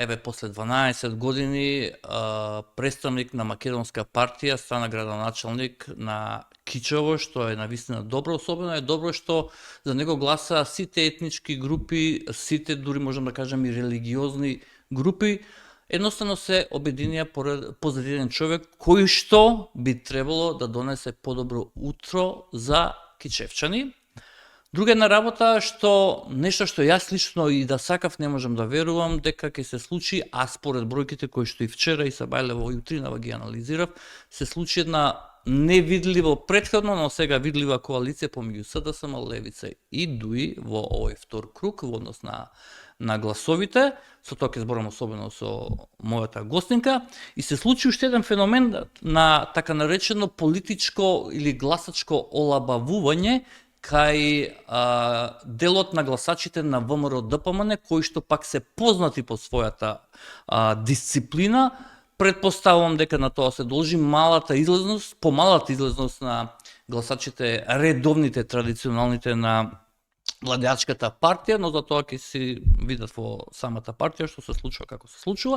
еве после 12 години представник на македонска партија стана градоначалник на Кичево, што е навистина добро, особено е добро што за него гласа сите етнички групи, сите дури можам да кажам и религиозни групи, едноставно се обединија позади еден човек кој што би требало да донесе подобро утро за кичевчани. Друга една работа што нешто што јас лично и да сакав не можам да верувам дека ќе се случи, а според бројките кои што и вчера и Сабајлево и утринава ги анализирав, се случи една невидливо претходно, но сега видлива коалиција помеѓу СДСМ, Левица и ДУИ во овој втор круг во однос на гласовите, со тоа ќе зборам особено со мојата гостинка, и се случи уште еден феномен на така наречено политичко или гласачко олабавување кај делот на гласачите на ВМРО ДПМН, кои што пак се познати по својата дисциплина. Предпоставувам дека на тоа се должи помалата излезност на гласачите, редовните, традиционалните на владеачката партија, но за тоа ќе си видат во самата партија што се случува како се случува.